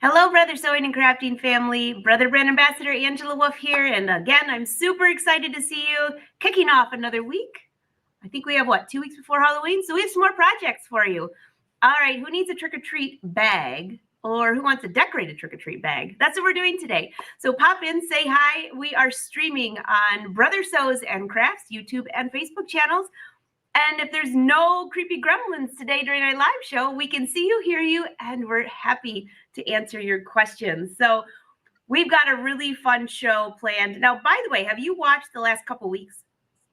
Hello, Brother Sewing and Crafting family. Brother Brand Ambassador Angela Wolf here. And again, I'm super excited to see you kicking off another week. I think we have, 2 weeks before Halloween? So we have some more projects for you. All right, who needs a trick-or-treat bag? Or who wants a decorated trick-or-treat bag? That's what we're doing today. So pop in, say hi. We are streaming on Brother Sews and Crafts YouTube and Facebook channels. And if there's no creepy gremlins today during our live show, we can see you, hear you, and we're happy to answer your questions. So we've got a really fun show planned. Now, by the way, have you watched the last couple weeks?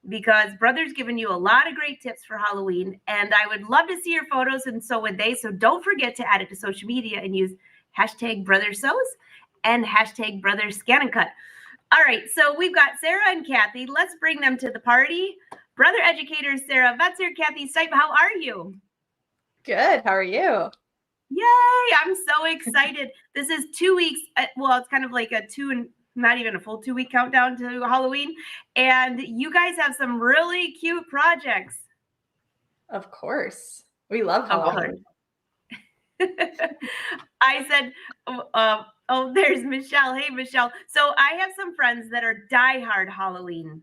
Because Brother's given you a lot of great tips for Halloween, and I would love to see your photos, and so would they. So don't forget to add it to social media and use hashtag Brother Sews and hashtag Brother ScanNCut. All right, so we've got Sara and Kathy. Let's bring them to the party. Brother educators, Sara Vetser, Kathy Stipe, how are you? Good. How are you? Yay! I'm so excited. This is 2 weeks. Well, it's kind of like not even a full 2 week countdown to Halloween. And you guys have some really cute projects. Of course. We love Halloween. I said, oh, there's Michelle. Hey, Michelle. So I have some friends that are diehard Halloween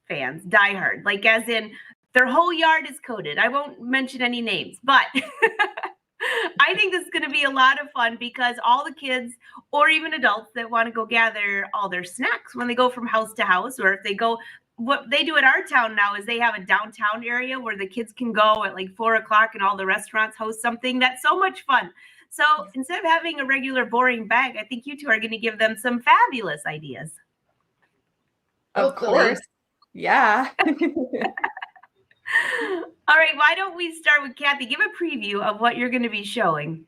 fans, diehard, like as in their whole yard is coated. I won't mention any names, but I think this is going to be a lot of fun because all the kids or even adults that want to go gather all their snacks when they go from house to house, or if they go, what they do at our town now is they have a downtown area where the kids can go at like 4 o'clock and all the restaurants host something. That's so much fun. So instead of having a regular boring bag, I think you two are going to give them some fabulous ideas. Of course. Yeah. All right, why don't we start with Kathy? Give a preview of what you're going to be showing.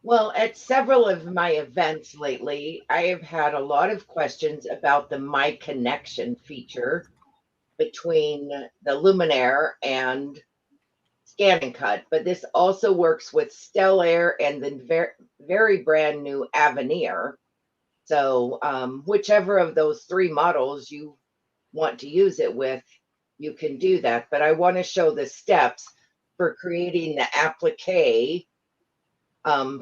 Well, at several of my events lately, I have had a lot of questions about the My Connection feature between the Luminaire and ScanNCut, but this also works with Stellaire and the very brand new Avenir. So whichever of those three models you want to use it with, you can do that. But I want to show the steps for creating the appliqué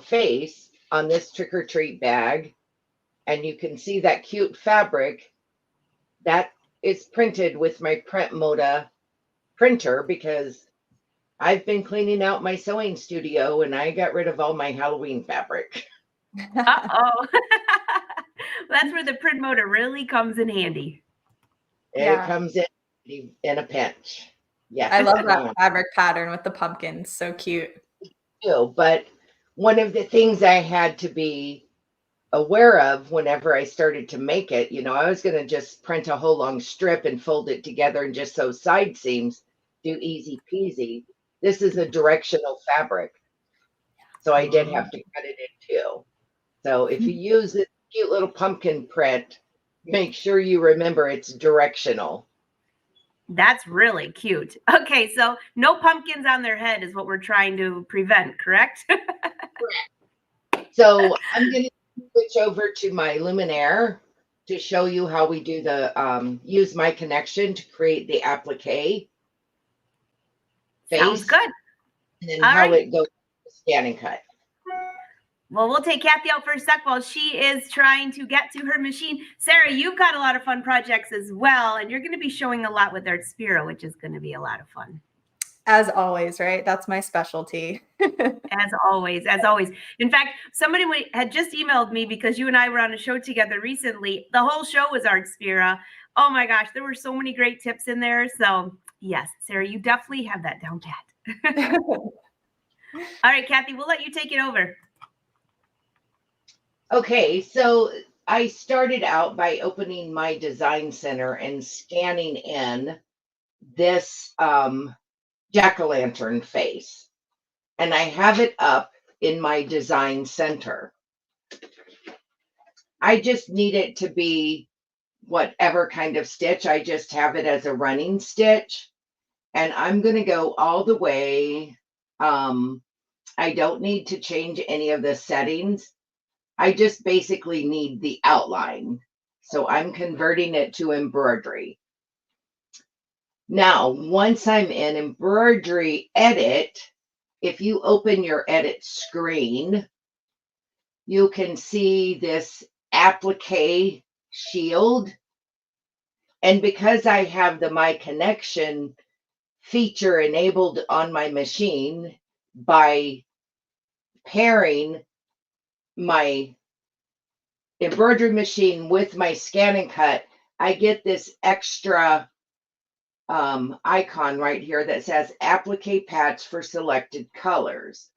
face on this trick-or-treat bag. And you can see that cute fabric that is printed with my Moda printer because I've been cleaning out my sewing studio and I got rid of all my Halloween fabric. Uh-oh. That's where the print Moda really comes in handy. It comes in a pinch. Yeah. I love that fabric pattern with the pumpkins. So cute. But one of the things I had to be aware of whenever I started to make it, I was going to just print a whole long strip and fold it together and just sew side seams, do easy peasy. This is a directional fabric. So I did have to cut it in two. So if you use this cute little pumpkin print, make sure you remember it's directional. That's really cute. Okay, so no pumpkins on their head is what we're trying to prevent, correct? Correct. So I'm going to switch over to my Luminaire to show you how we do the use My Connection to create the appliqué face. Sounds good. And then how it goes to ScanNCut. Well, we'll take Kathy out for a sec while she is trying to get to her machine. Sara, you've got a lot of fun projects as well, and you're going to be showing a lot with Artspira, which is going to be a lot of fun. As always, right? That's my specialty. As always, as always. In fact, somebody had just emailed me because you and I were on a show together recently. The whole show was Artspira. Oh my gosh, there were so many great tips in there. So yes, Sara, you definitely have that down pat. All right, Kathy, we'll let you take it over. Okay, so I started out by opening my design center and scanning in this jack-o'-lantern face. And I have it up in my design center. I just need it to be whatever kind of stitch. I just have it as a running stitch. And I'm going to go all the way. I don't need to change any of the settings. I just basically need the outline. So I'm converting it to embroidery. Now, once I'm in embroidery edit, if you open your edit screen, you can see this applique shield. And because I have the My Connection feature enabled on my machine, by pairing my embroidery machine with my ScanNCut, I get this extra icon right here that says applique patch for selected colors.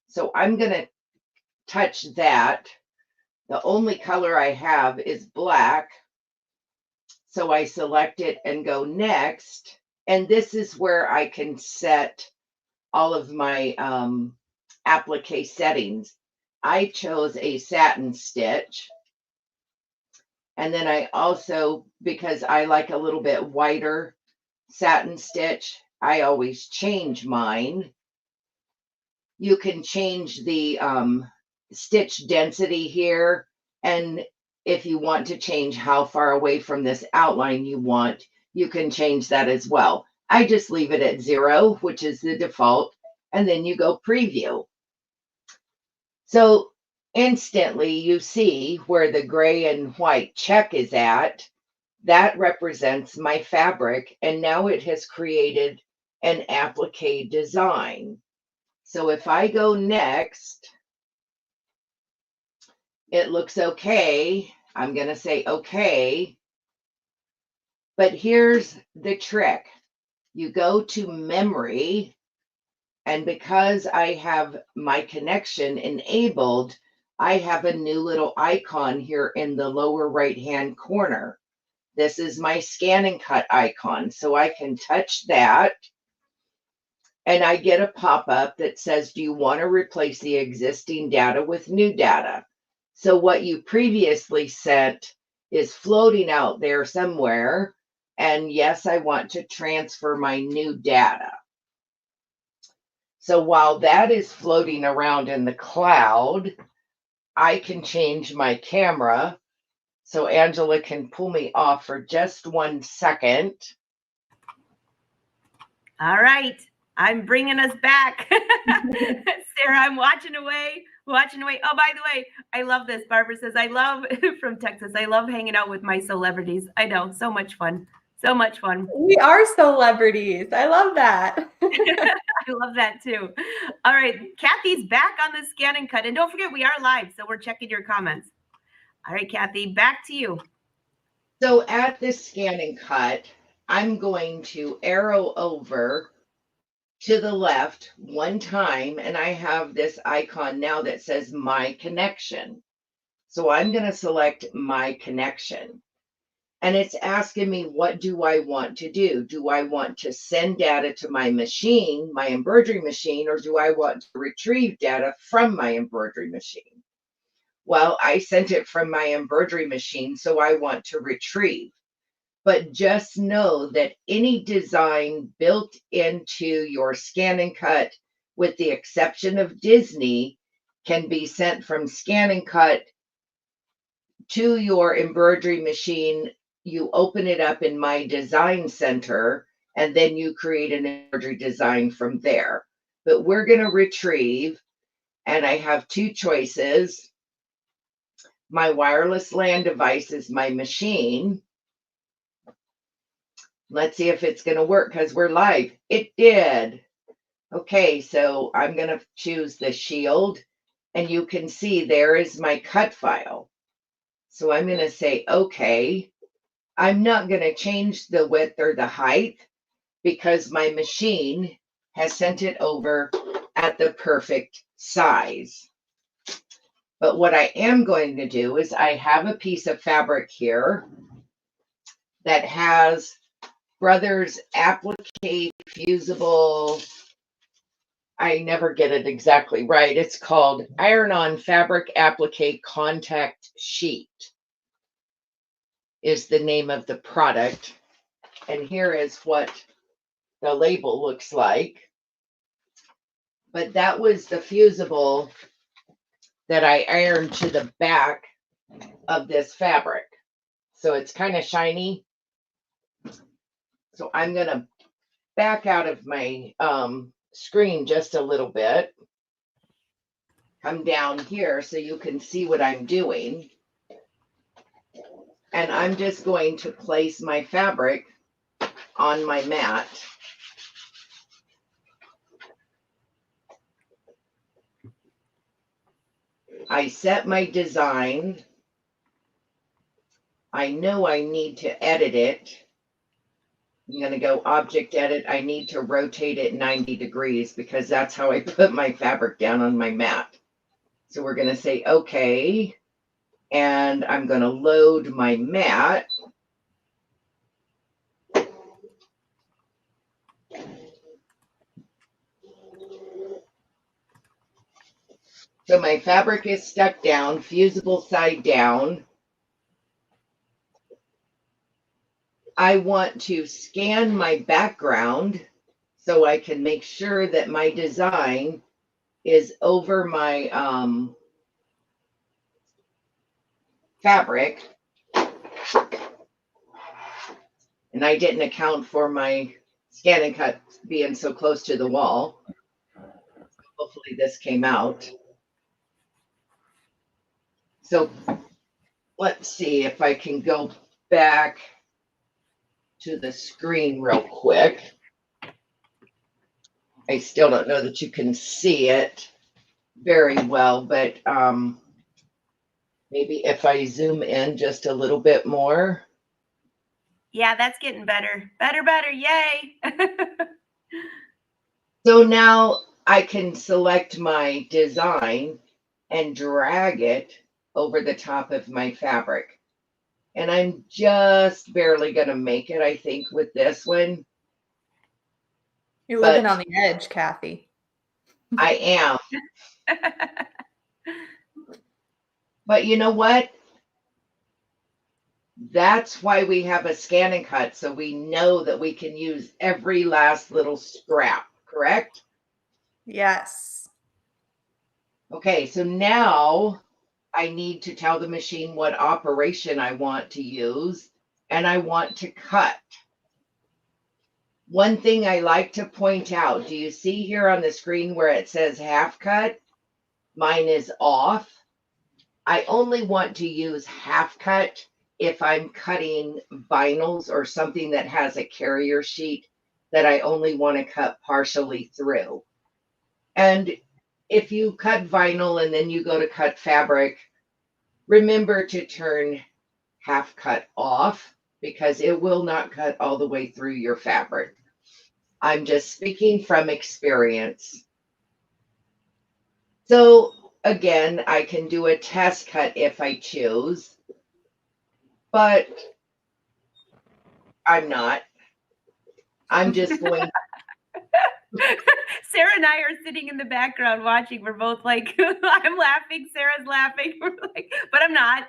So I'm going to touch that. The only color I have is black. So I select it and go next. And this is where I can set all of my applique settings. I chose a satin stitch. And then I also, because I like a little bit whiter satin stitch, I always change mine. You can change the stitch density here. And if you want to change how far away from this outline you want, you can change that as well. I just leave it at 0, which is the default, and then you go preview. So instantly you see where the gray and white check is at. That represents my fabric, and now it has created an applique design. So if I go next, it looks okay. I'm going to say okay. But here's the trick. You go to memory, and because I have My Connection enabled, I have a new little icon here in the lower right-hand corner. This is my ScanNCut icon. So I can touch that, and I get a pop-up that says, do you want to replace the existing data with new data? So what you previously sent is floating out there somewhere. And yes, I want to transfer my new data. So while that is floating around in the cloud, I can change my camera. So Angela can pull me off for just 1 second. All right. I'm bringing us back. Sarah, I'm watching away. Oh, by the way, I love this. Barbara says, I love, from Texas, I love hanging out with my celebrities. I know, so much fun. So much fun. We are celebrities. I love that. I love that too. All right. Kathy's back on the ScanNCut. And don't forget, we are live, so we're checking your comments. All right, Kathy, back to you. So at this ScanNCut, I'm going to arrow over to the left 1 time, and I have this icon now that says My Connection. So I'm going to select My Connection. And it's asking me, what do I want to do? Do I want to send data to my machine, my embroidery machine, or do I want to retrieve data from my embroidery machine? Well, I sent it from my embroidery machine, so I want to retrieve. But just know that any design built into your ScanNCut, with the exception of Disney, can be sent from ScanNCut to your embroidery machine. You open it up in My Design Center, and then you create an embroidery design from there. But we're going to retrieve, and I have 2 choices. My wireless LAN device is my machine. Let's see if it's going to work because we're live. It did. Okay, so I'm going to choose the shield, and you can see there is my cut file. So I'm going to say, okay. I'm not going to change the width or the height because my machine has sent it over at the perfect size. But what I am going to do is I have a piece of fabric here that has Brothers applique fusible. I never get it exactly right. It's called Iron-On Fabric Applique Contact Sheet is the name of the product. And here is what the label looks like. But that was the fusible that I ironed to the back of this fabric. So it's kind of shiny. So I'm going to back out of my screen just a little bit. Come down here so you can see what I'm doing. And I'm just going to place my fabric on my mat. I set my design. I know I need to edit it. I'm going to go object edit. I need to rotate it 90 degrees because that's how I put my fabric down on my mat. So we're going to say, okay. And I'm going to load my mat. So my fabric is stuck down, fusible side down. I want to scan my background so I can make sure that my design is over my fabric. And I didn't account for my ScanNCut being so close to the wall. Hopefully this came out. So let's see if I can go back to the screen real quick. I still don't know that you can see it very well, but maybe if I zoom in just a little bit more. Yeah, that's getting better. Better. Yay. So now I can select my design and drag it over the top of my fabric. And I'm just barely going to make it, I think, with this one. You're living on the edge, Kathy. I am. But you know what? That's why we have a ScanNCut, so we know that we can use every last little scrap, correct? Yes. Okay, so now I need to tell the machine what operation I want to use, and I want to cut. One thing I like to point out, do you see here on the screen where it says half cut? Mine is off. I only want to use half cut if I'm cutting vinyls or something that has a carrier sheet that I only want to cut partially through. And if you cut vinyl and then you go to cut fabric, remember to turn half cut off because it will not cut all the way through your fabric. I'm just speaking from experience. So again, I can do a test cut if I choose, but I'm not. I'm just going. Sara and I are sitting in the background watching. We're both like, I'm laughing. Sarah's laughing. We're like, but I'm not.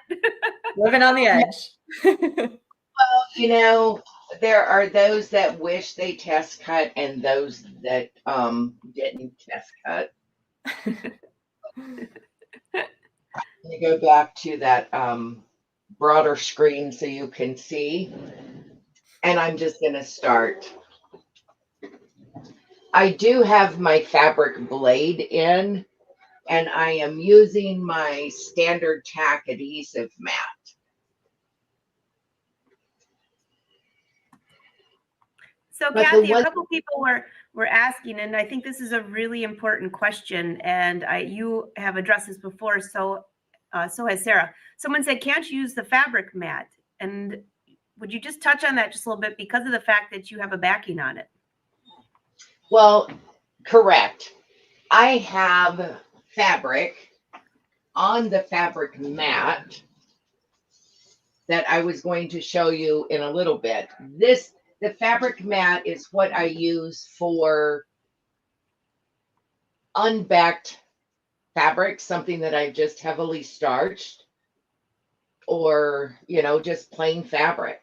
Living on the edge. Well, you know, there are those that wish they test cut and those that didn't test cut. Let me go back to that broader screen so you can see. And I'm just going to start. I do have my fabric blade in, and I am using my standard tack adhesive mat. So Kathy, a couple people were asking, and I think this is a really important question, and you have addressed this before, so has Sara. Someone said, can't you use the fabric mat? And would you just touch on that just a little bit because of the fact that you have a backing on it? Well, correct. I have fabric on the fabric mat that I was going to show you in a little bit. The fabric mat is what I use for unbacked fabric, something that I've just heavily starched, or, you know, just plain fabric.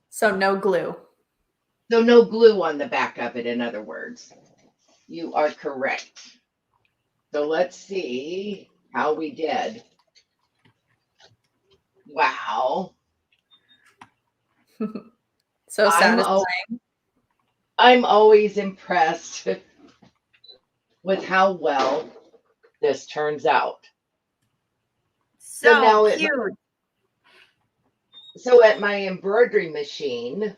So no glue. So no glue on the back of it, in other words. You are correct. So let's see how we did. Wow. So satisfying. I'm always impressed with how well this turns out. So now cute. So at my embroidery machine,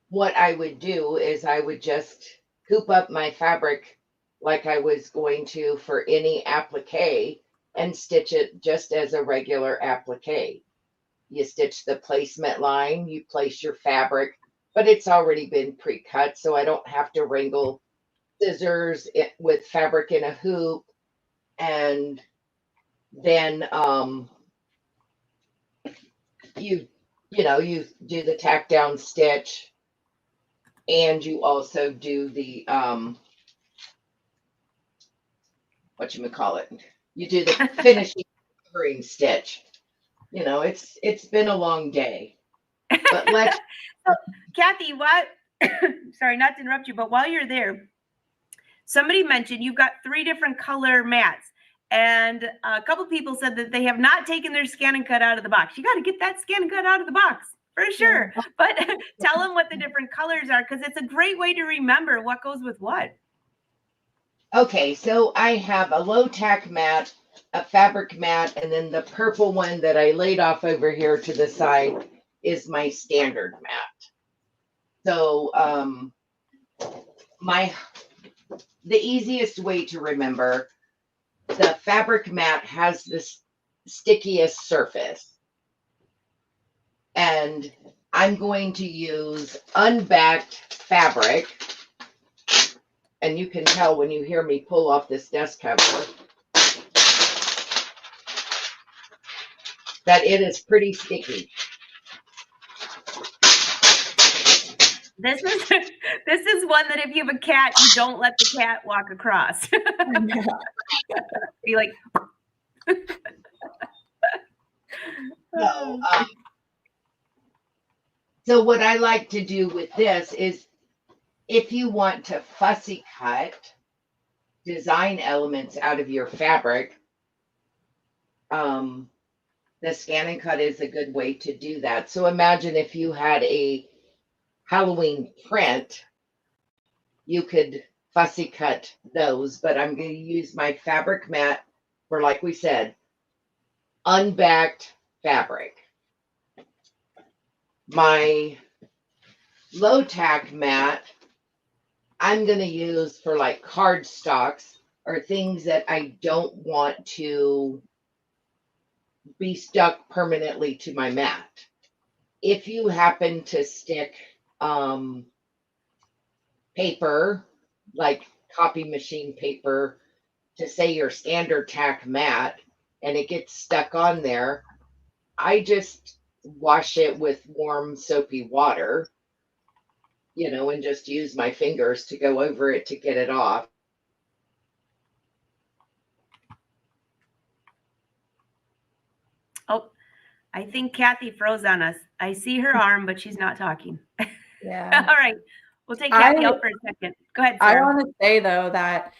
what I would do is I would just coop up my fabric like I was going to for any applique and stitch it just as a regular applique. You stitch the placement line, you place your fabric, but it's already been pre-cut, so I don't have to wrangle scissors with fabric in a hoop. And then you you do the tack down stitch, and you also do the you do the finishing covering stitch. It's been a long day, but let's So, Kathy, what sorry, not to interrupt you, but while you're there, somebody mentioned you've got 3 different color mats, and a couple people said that they have not taken their ScanNCut out of the box. You got to get that ScanNCut out of the box for sure. Yeah. But tell them what the different colors are, because it's a great way to remember what goes with what. Okay, so I have a low tack mat, a fabric mat, and then the purple one that I laid off over here to the side is my standard mat. So the easiest way to remember, the fabric mat has this stickiest surface. And I'm going to use unbacked fabric. And you can tell when you hear me pull off this desk cover that it is pretty sticky. This is one that if you have a cat, you don't let the cat walk across. Be like, so what I like to do with this is, if you want to fussy cut design elements out of your fabric, the ScanNCut is a good way to do that. So imagine if you had a Halloween print, you could fussy cut those, but I'm going to use my fabric mat for, like we said, unbacked fabric. My low tack mat, I'm going to use for like cardstocks or things that I don't want to be stuck permanently to my mat. If you happen to stick paper, like copy machine paper, to say your standard tack mat, and it gets stuck on there, I just wash it with warm soapy water, and just use my fingers to go over it to get it off. oh, I think Kathy froze on us. I see her arm, but she's not talking. Yeah. All right. We'll take Kathy out for a second. Go ahead, Sarah. I want to say, though, that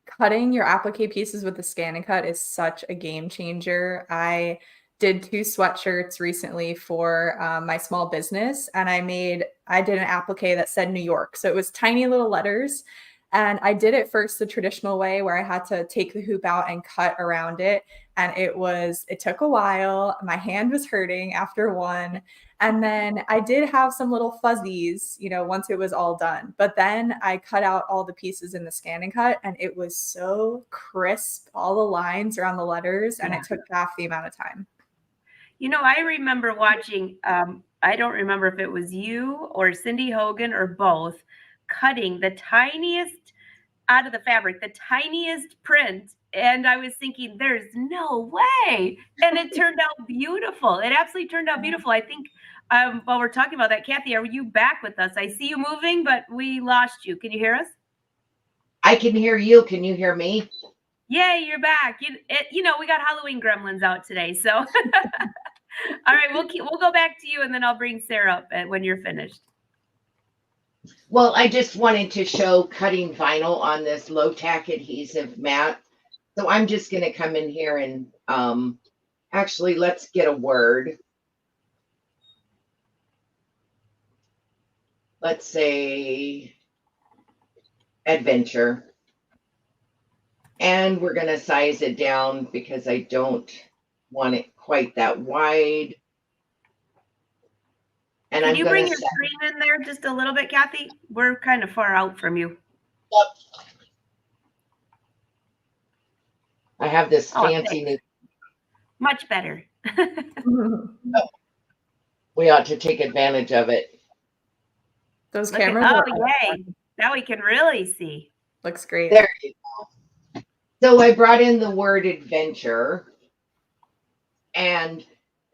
cutting your applique pieces with the ScanNCut is such a game changer. I did 2 sweatshirts recently for my small business, and I did an applique that said New York. So it was tiny little letters. And I did it first the traditional way, where I had to take the hoop out and cut around it. And it took a while. My hand was hurting after one. And then I did have some little fuzzies, once it was all done. But then I cut out all the pieces in the ScanNCut, and it was so crisp, all the lines around the letters, and it took half the amount of time. I remember watching, I don't remember if it was you or Cindy Hogan or both, cutting the tiniest out of the fabric, the tiniest print. And I was thinking, there's no way. And it turned out beautiful. It absolutely turned out beautiful. I think while we're talking about that, Kathy, are you back with us? I see you moving, but we lost you. Can you hear us? I can hear you. Can you hear me? Yay, you're back. We got Halloween gremlins out today. So, all right, we'll go back to you, and then I'll bring Sarah up when you're finished. Well, I just wanted to show cutting vinyl on this low tack adhesive mat. So I'm just going to come in here and actually, let's get a word. Let's say adventure. And we're going to size it down because I don't want it quite that wide. And Can I'm you going bring to your set screen in there just a little bit, Kathy? We're kind of far out from you. up. I have this Oh, fancy thanks. new. Much better. We ought to take advantage of it. Those Look at, cameras oh, are yay. Now we can really see. looks great. There you go. So I brought in the word adventure. And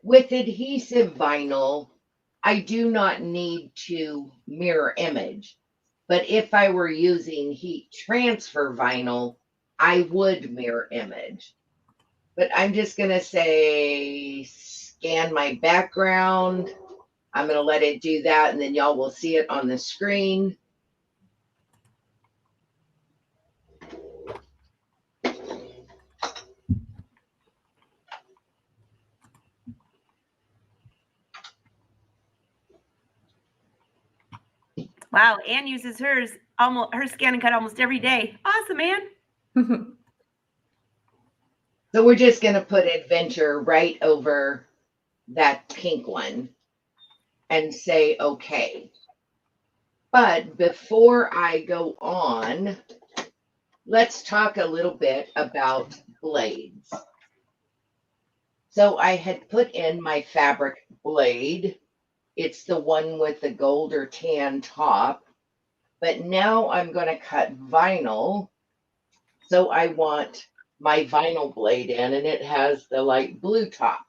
with adhesive vinyl, I do not need to mirror image. But if I were using heat transfer vinyl, I would mirror image. But I'm just going to say scan my background. I'm going to let it do that, and then y'all will see it on the screen. Wow, Anne uses hers almost her ScanNCut almost every day. Awesome, Anne. So we're just going to put adventure right over that pink one and say okay. But before I go on, let's talk a little bit about blades. So I had put in my fabric blade. It's the one with the gold or tan top. But now I'm going to cut vinyl. So I want my vinyl blade in, and it has the light blue top.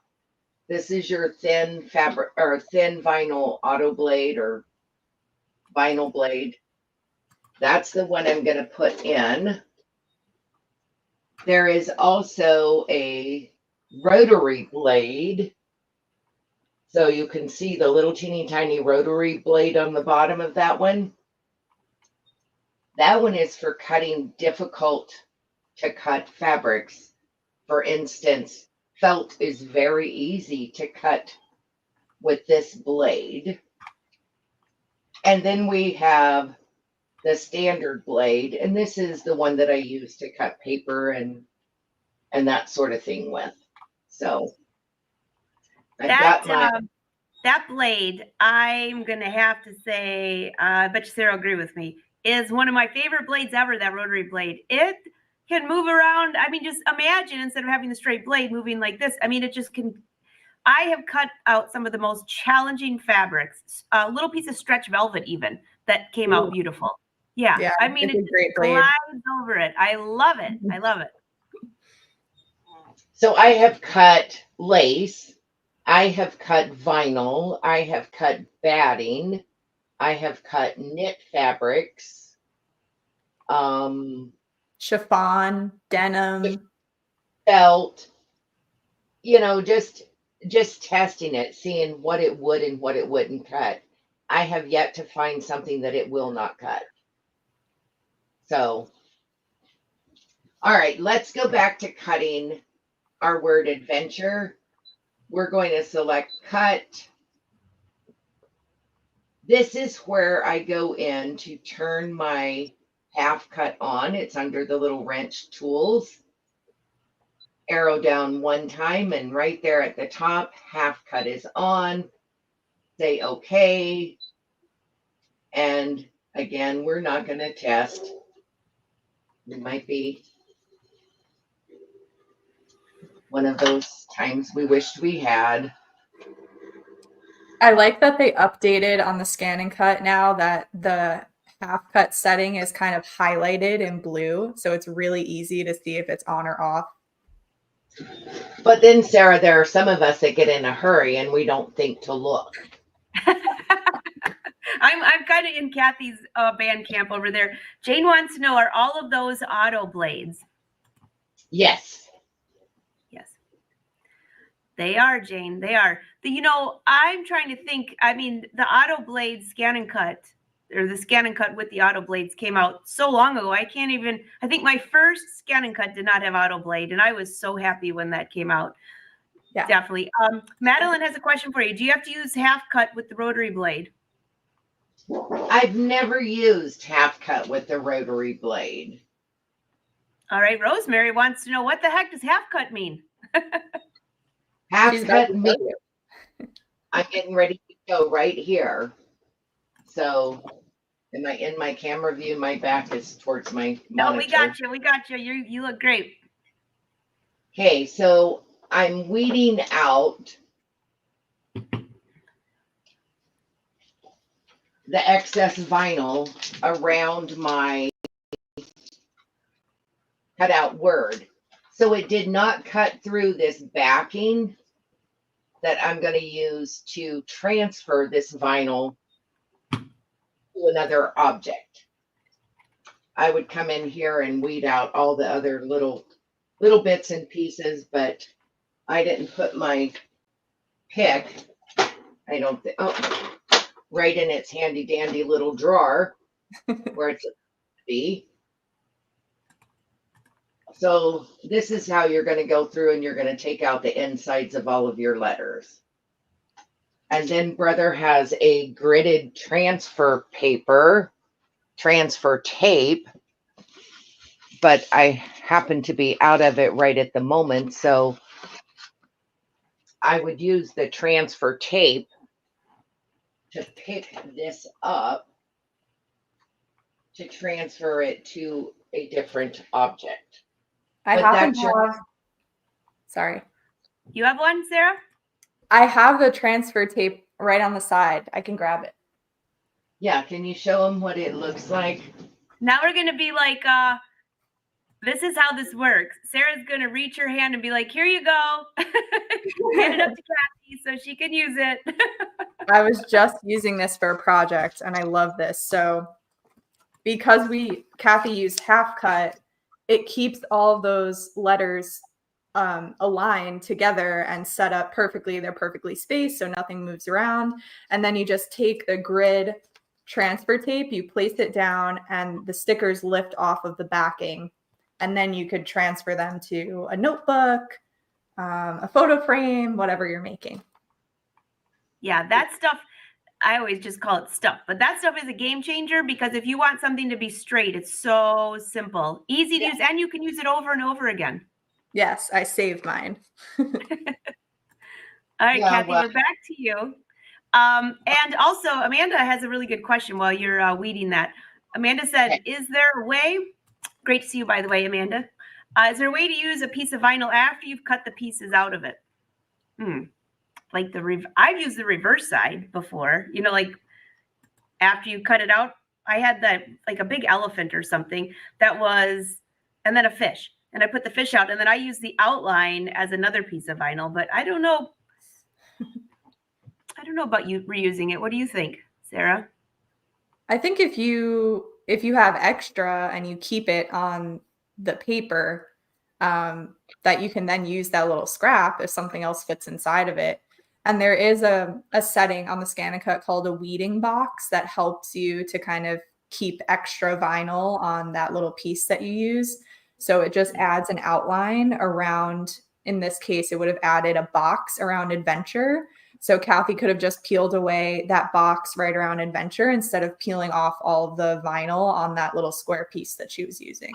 This is your thin fabric or thin vinyl auto blade or vinyl blade. That's the one I'm going to put in. There is also a rotary blade. So you can see the little teeny tiny rotary blade on the bottom of that one. That one is for cutting difficult to cut fabrics. For instance, felt is very easy to cut with this blade. And then we have the standard blade, and this is the one that I use to cut paper and that sort of thing with. So I've got my that blade, I'm gonna have to say, I bet you Sarah will agree with me, is one of my favorite blades ever, that rotary blade. It can move around. I mean, just imagine instead of having the straight blade moving like this, I mean, it just can. I have cut out some of the most challenging fabrics, a little piece of stretch velvet even, that came out beautiful. Yeah, I mean, it just glides over it. I love it. I love it. So I have cut lace. I have cut vinyl. I have cut batting. I have cut knit fabrics. Chiffon, denim, felt, you know, just testing it, seeing what it would and what it wouldn't cut. I have yet to find something that it will not cut. So, all right, let's go back to cutting our word adventure. We're going to select cut. This is where I go in to turn my half cut on. It's under the little wrench tools. Arrow down one time, and right there at the top, half cut is on. Say okay. And again, we're not going to test. It might be one of those times we wished we had. I like that they updated on the ScanNCut now that the half cut setting is kind of highlighted in blue. So it's really easy to see if it's on or off. But then, Sarah, there are some of us that get in a hurry and we don't think to look. I'm kind of in Kathy's band camp over there. Jane wants to know, are all of those auto blades? Yes. Yes. They are, Jane. They are. You know, I'm trying to think. I mean, the auto blades ScanNCut, or the ScanNCut with the auto blades came out so long ago. I can't even, I think my first ScanNCut did not have auto blade, and I was so happy when that came out. Yeah. Definitely. Madeline has a question for you. Do you have to use half cut with the rotary blade? I've never used half cut with the rotary blade. All right, Rosemary wants to know, what the heck does half cut mean? Half She's about cut to me. tell you. I'm getting ready to go right here. So am I in my camera view? My back is towards my No, monitor. we got you. We got you. You look great. Okay, so I'm weeding out the excess vinyl around my cutout word. So it did not cut through this backing that I'm going to use to transfer this vinyl to another object. I would come in here and weed out all the other little bits and pieces, but I didn't put my pick, I don't think, oh, right in its handy dandy little drawer where it's supposed to be. So this is how you're going to go through, and you're going to take out the insides of all of your letters. And then brother has a gridded transfer paper, transfer tape, but I happen to be out of it right at the moment. So I would use the transfer tape to pick this up to transfer it to a different object. I But happen that's to your- have, sorry. You have one, Sarah? I have the transfer tape right on the side. I can grab it. Yeah, can you show them what it looks like? Now we're going to be like, this is how this works. Sarah's going to reach her hand and be like, here you go. Hand it up to Kathy so she can use it. I was just using this for a project and I love this. So because Kathy used half cut, it keeps all those letters aligned together and set up perfectly. They're perfectly spaced, so nothing moves around. And then you just take the grid transfer tape, you place it down, and the stickers lift off of the backing. And then you could transfer them to a notebook, a photo frame, whatever you're making. Yeah, that stuff, I always just call it stuff, but that stuff is a game changer, because if you want something to be straight, it's so simple, easy to use, and you can use it over and over again. Yes, I saved mine. All right, Yeah, Kathy, well- we're back to you. And also, Amanda has a really good question while you're weeding that. Amanda said, Okay. is there a way, great to see you, by the way, Amanda. Is there a way to use a piece of vinyl after you've cut the pieces out of it? Like I've used the reverse side before, you know, like after you cut it out. I had that, like a big elephant or something that was, and then a fish. And I put the fish out, and then I used the outline as another piece of vinyl, but I don't know. I don't know about you reusing it. What do you think, Sarah? I think if you have extra and you keep it on the paper, that you can then use that little scrap if something else fits inside of it. And there is a setting on the ScanNCut called a weeding box that helps you to kind of keep extra vinyl on that little piece that you use. So it just adds an outline around, in this case, it would have added a box around adventure. So Kathy could have just peeled away that box right around adventure instead of peeling off all of the vinyl on that little square piece that she was using.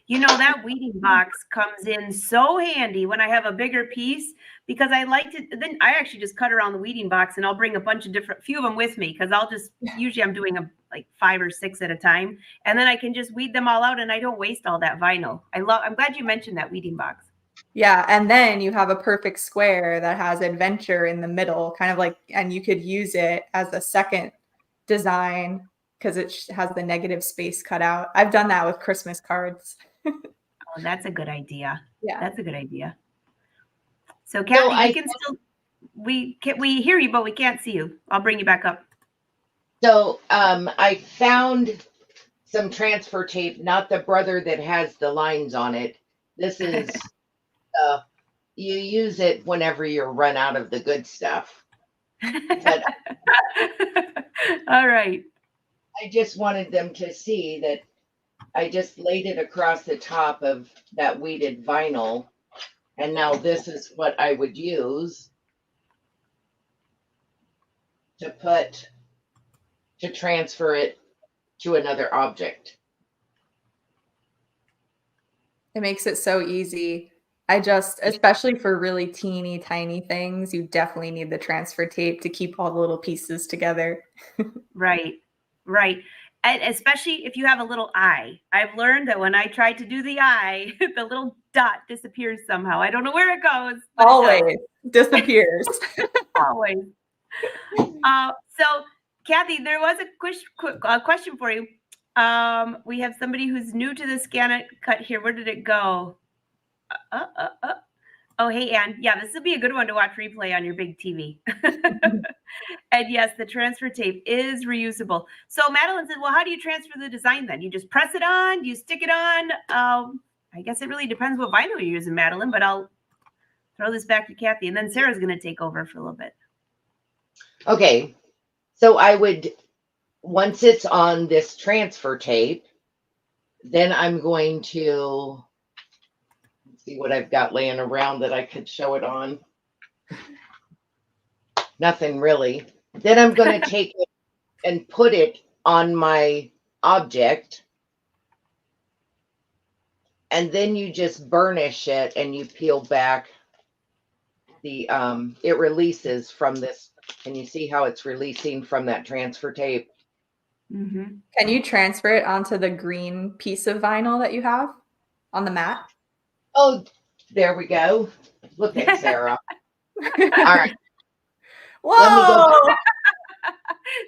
You know, that weeding box comes in so handy when I have a bigger piece, because I like to, then I actually just cut around the weeding box, and I'll bring a bunch of few of them with me, because I'll just, usually I'm doing like 5 or 6 at a time, and then I can just weed them all out and I don't waste all that vinyl. I'm glad you mentioned that weeding box. Yeah, and then you have a perfect square that has adventure in the middle, kind of like, and you could use it as a second design because it has the negative space cut out. I've done that with Christmas cards. Oh, that's a good idea. Yeah. That's a good idea. So Kathy, we hear you, but we can't see you. I'll bring you back up. So I found some transfer tape, not the brother that has the lines on it. This is, you use it whenever you run out of the good stuff. But all right. I just wanted them to see that I just laid it across the top of that weeded vinyl. And now this is what I would use to transfer it to another object. It makes it so easy. Especially for really teeny tiny things, you definitely need the transfer tape to keep all the little pieces together. Right, right. And especially if you have a little eye. I've learned that when I try to do the eye, the little dot disappears somehow. I don't know where it goes, but Always disappears. Always. So, Kathy, there was a question for you. We have somebody who's new to the ScanNCut here. Where did it go? Oh, hey, Ann. Yeah, this will be a good one to watch replay on your big TV. And yes, the transfer tape is reusable. So Madeline said, well, how do you transfer the design then? You just press it on? Do you stick it on? I guess it really depends what vinyl you're using, Madeline, but I'll throw this back to Kathy. And then Sarah's going to take over for a little bit. Okay. So I would, once it's on this transfer tape, then I'm going to see what I've got laying around that I could show it on. Nothing really. Then I'm going to take it and put it on my object. And then you just burnish it and you peel back the, it releases from this. Can you see how it's releasing from that transfer tape? Mm-hmm. Can you transfer it onto the green piece of vinyl that you have on the mat? Oh, there we go. Look at Sarah. All right. Whoa! Let me go.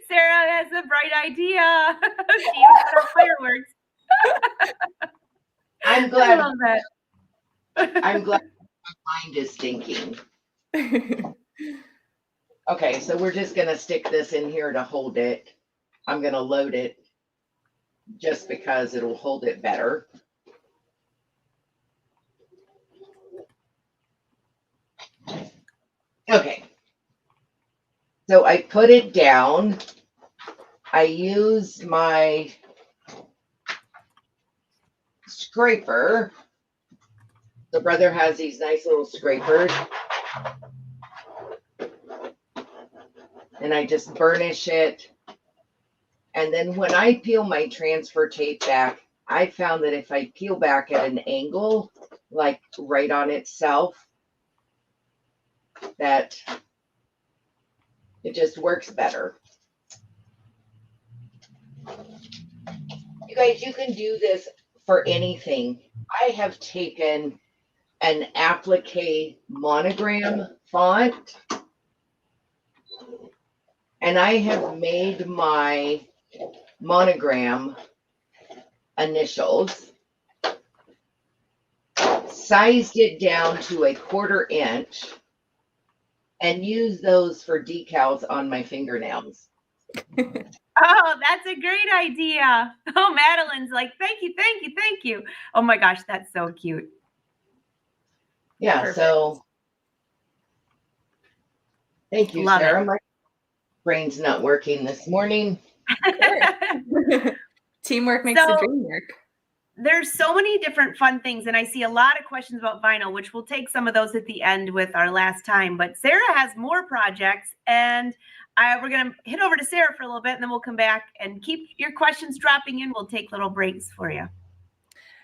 Sarah has a bright idea. She used our fireworks. I'm glad. I love that. I'm glad my mind is thinking. Okay, so we're just going to stick this in here to hold it. I'm going to load it just because it'll hold it better. Okay. So I put it down. I use my scraper. The brother has these nice little scrapers. And I just burnish it. And then when I peel my transfer tape back, I found that if I peel back at an angle, like right on itself, that it just works better. You guys, you can do this for anything. I have taken an appliqué monogram font and I have made my monogram initials, sized it down to 1/4 inch, and use those for decals on my fingernails. Oh, that's a great idea. Oh, Madeline's like, thank you, thank you, thank you. Oh my gosh, that's so cute. Yeah, Perfect. so thank you, Love Sarah. it. My brain's not working this morning. Teamwork makes the dream work. There's so many different fun things, and I see a lot of questions about vinyl, which we'll take some of those at the end with our last time. But Sarah has more projects, and we're going to hit over to Sarah for a little bit, and then we'll come back and keep your questions dropping in. We'll take little breaks for you.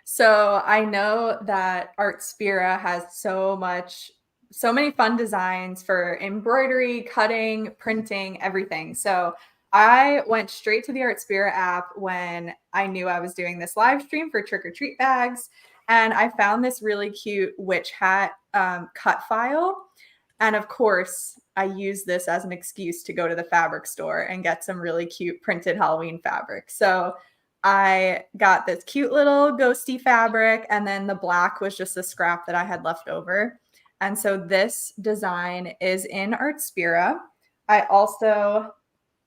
So I know that Artspira has so many fun designs for embroidery, cutting, printing, everything. So I went straight to the Artspira app when I knew I was doing this live stream for trick or treat bags. And I found this really cute witch hat cut file. And of course, I used this as an excuse to go to the fabric store and get some really cute printed Halloween fabric. So I got this cute little ghosty fabric, and then the black was just a scrap that I had left over. And so this design is in Artspira. I also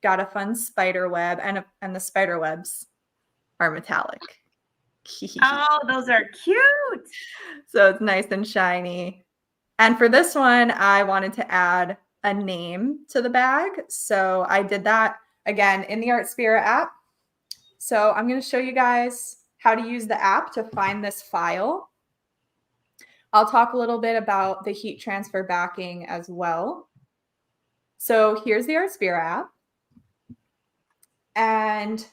got a fun spider web, and the spider webs are metallic. Oh, those are cute. So it's nice and shiny. And for this one, I wanted to add a name to the bag. So I did that again in the Artspira app. So I'm going to show you guys how to use the app to find this file. I'll talk a little bit about the heat transfer backing as well. So here's the Artspira app. And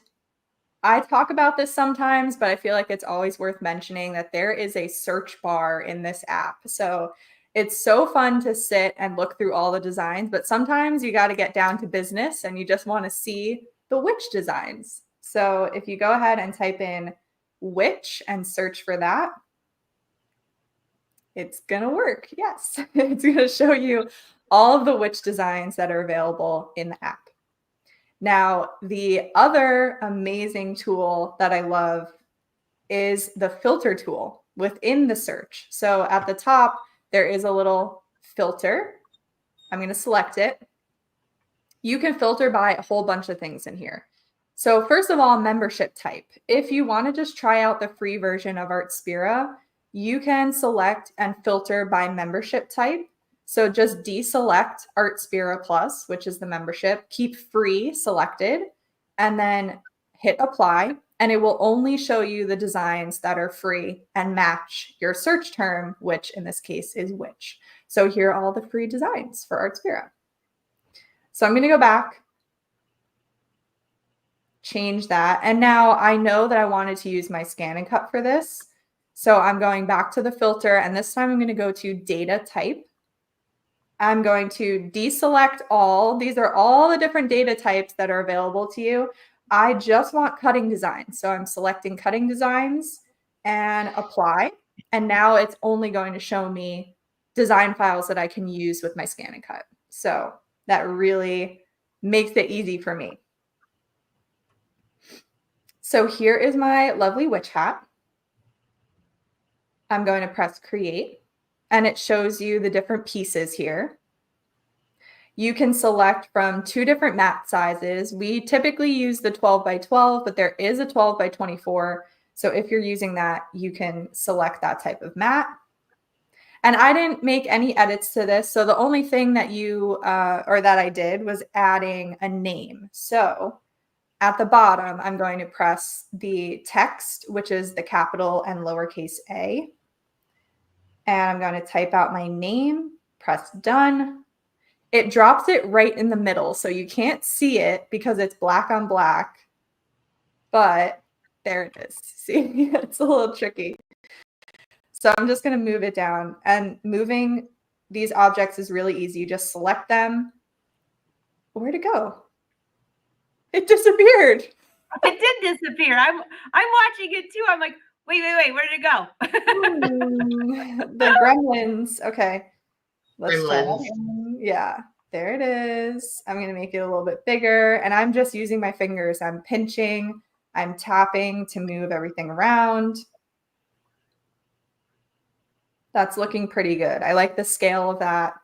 I talk about this sometimes, but I feel like it's always worth mentioning that there is a search bar in this app. So it's so fun to sit and look through all the designs, but sometimes you got to get down to business and you just want to see the witch designs. So if you go ahead and type in witch and search for that, it's going to work. Yes, it's going to show you all of the witch designs that are available in the app. Now, the other amazing tool that I love is the filter tool within the search. So at the top, there is a little filter. I'm going to select it. You can filter by a whole bunch of things in here. So first of all, membership type. If you want to just try out the free version of Artspira, you can select and filter by membership type. So just deselect Artspira Plus, which is the membership, keep free selected, and then hit apply. And it will only show you the designs that are free and match your search term, which in this case is witch. So here are all the free designs for Artspira. So I'm going to go back, change that. And now I know that I wanted to use my ScanNCut for this. So I'm going back to the filter, and this time I'm going to go to data type. I'm going to deselect all. These are all the different data types that are available to you. I just want cutting designs. So I'm selecting cutting designs and apply. And now it's only going to show me design files that I can use with my ScanNCut. So that really makes it easy for me. So here is my lovely witch hat. I'm going to press create, and it shows you the different pieces here. You can select from 2 different mat sizes. We typically use the 12 by 12, but there is a 12 by 24. So if you're using that, you can select that type of mat. And I didn't make any edits to this. So the only thing that that I did was adding a name. So at the bottom, I'm going to press the text, which is the capital and lowercase a. And I'm going to type out my name, press done. It drops it right in the middle, so you can't see it because it's black on black. But there it is. See, it's a little tricky. So I'm just going to move it down. And moving these objects is really easy. You just select them. Where'd it go? It disappeared. It did disappear. I'm watching it too. I'm like, wait, where did it go? The gremlins. Okay. Let's try Gremlins. that. Yeah, there it is. I'm going to make it a little bit bigger, and I'm just using my fingers. I'm pinching, I'm tapping to move everything around. That's looking pretty good. I like the scale of that.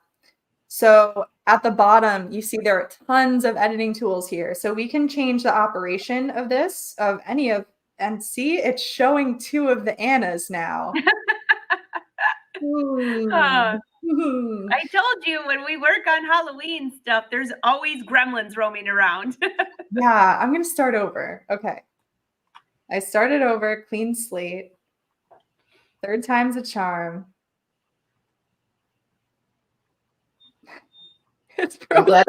So at the bottom, you see there are tons of editing tools here. So we can change the operation of this, of any of, and see, it's showing 2 of the Annas now. I told you when we work on Halloween stuff, there's always gremlins roaming around. Yeah, I'm going to start over. Okay. I started over, clean slate. 3rd time's a charm. It's broken.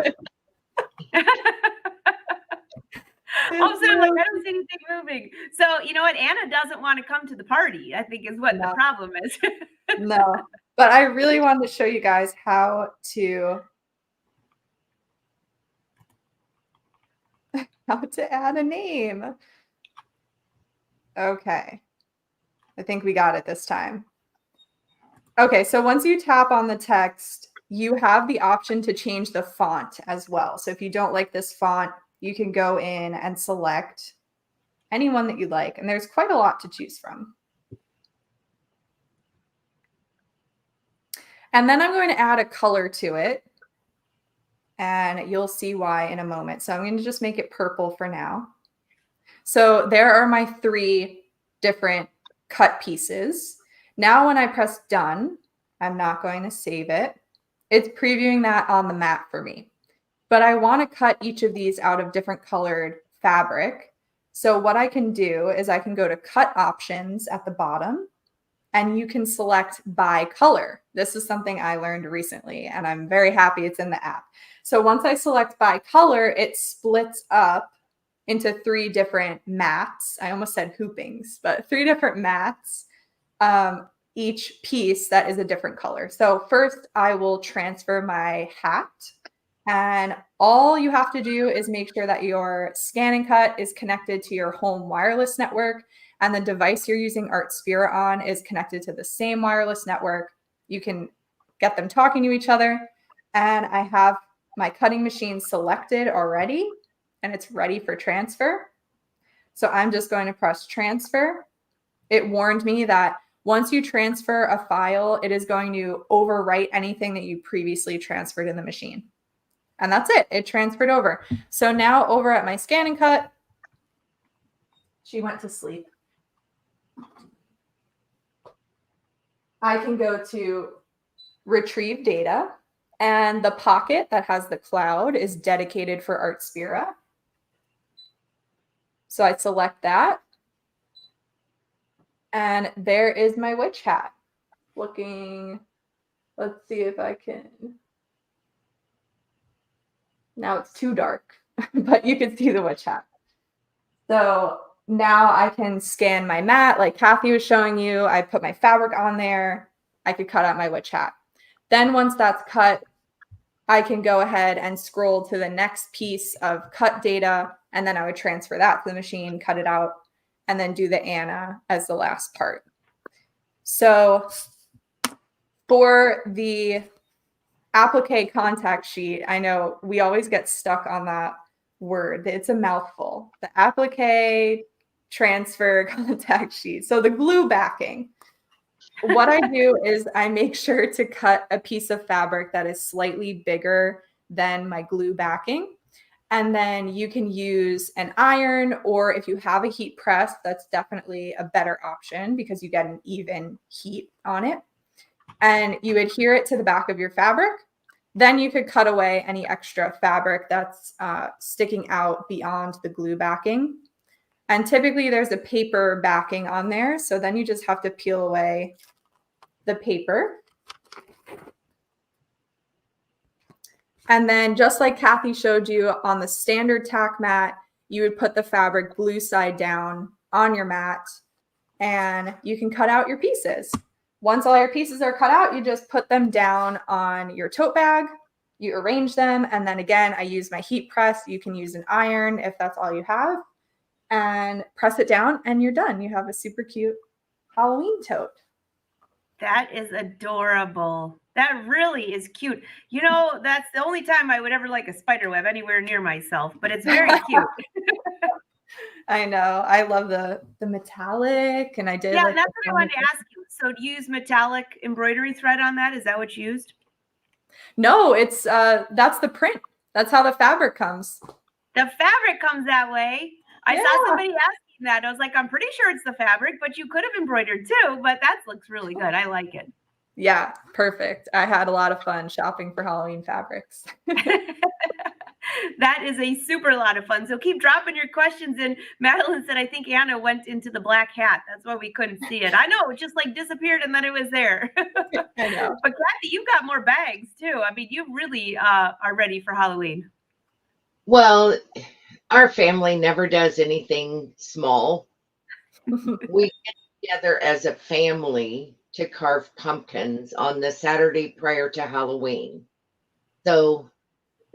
All of a sudden, like, I don't see anything moving. So, you know what? Anna doesn't want to come to the party, I think is what the problem is. No, but I really wanted to show you guys how to add a name. Okay. I think we got it this time. Okay, so once you tap on the text, you have the option to change the font as well. So if you don't like this font, you can go in and select any one that you like. And there's quite a lot to choose from. And then I'm going to add a color to it. And you'll see why in a moment. So I'm going to just make it purple for now. So there are my 3 different cut pieces. Now when I press done, I'm not going to save it. It's previewing that on the mat for me. But I want to cut each of these out of different colored fabric. So what I can do is I can go to cut options at the bottom, and you can select by color. This is something I learned recently, and I'm very happy it's in the app. So once I select by color, it splits up into 3 different mats. I almost said hoopings, but 3 different mats, each piece that is a different color. So first I will transfer my hat, and all you have to do is make sure that your ScanNCut is connected to your home wireless network, and the device you're using Artspira on is connected to the same wireless network. You can get them talking to each other. And I have my cutting machine selected already, and it's ready for transfer. So I'm just going to press transfer. It warned me that once you transfer a file, it is going to overwrite anything that you previously transferred in the machine. And that's it. It transferred over. So now over at my ScanNCut, she went to sleep. I can go to retrieve data, and the pocket that has the cloud is dedicated for Artspira. So I select that, and there is my witch hat looking. Let's see if I can. Now it's too dark, but you can see the witch hat. So now I can scan my mat like Kathy was showing you. I put my fabric on there. I could cut out my witch hat. Then once that's cut, I can go ahead and scroll to the next piece of cut data, and then I would transfer that to the machine, cut it out, and then do the Anna as the last part. So for the applique contact sheet, I know we always get stuck on that word. It's a mouthful. The applique transfer contact sheet. So the glue backing. What I do is I make sure to cut a piece of fabric that is slightly bigger than my glue backing. And then you can use an iron, or if you have a heat press, that's definitely a better option because you get an even heat on it. And you adhere it to the back of your fabric. Then you could cut away any extra fabric that's sticking out beyond the glue backing. And typically there's a paper backing on there. So then you just have to peel away the paper. And then just like Kathy showed you on the standard tack mat, you would put the fabric glue side down on your mat, and you can cut out your pieces. Once all your pieces are cut out, you just put them down on your tote bag, you arrange them, and then again, I use my heat press. You can use an iron if that's all you have, and press it down, and you're done. You have a super cute Halloween tote. That is adorable. That really is cute. You know, that's the only time I would ever like a spider web anywhere near myself, but it's very cute. I know. I love the metallic, and I did. Yeah, like that's what I wanted to ask you. So do you use metallic embroidery thread on that? Is that what you used? No, it's that's the print. That's how the fabric comes. The fabric comes that way. I Yeah. saw somebody asking that. I was like, I'm pretty sure it's the fabric, but you could have embroidered too. But that looks really good. I like it. Yeah, perfect. I had a lot of fun shopping for Halloween fabrics. That is a super lot of fun. So keep dropping your questions in. Madeline said, I think Anna went into the black hat. That's why we couldn't see it. I know, it just like disappeared and then it was there. I know. But Kathy, you've got more bags too. I mean, you really are ready for Halloween. Well, our family never does anything small. We get together as a family to carve pumpkins on the Saturday prior to Halloween. So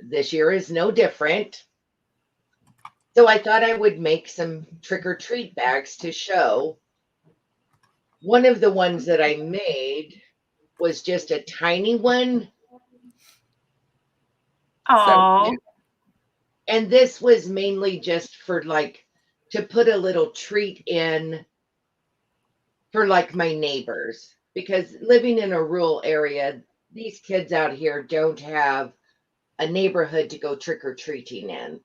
this year is no different. So I thought I would make some trick or treat bags to show. One of the ones that I made was just a tiny one. Oh, So, and this was mainly just for like to put a little treat in for like my neighbors, because living in a rural area, these kids out here don't have a neighborhood to go trick or treating in.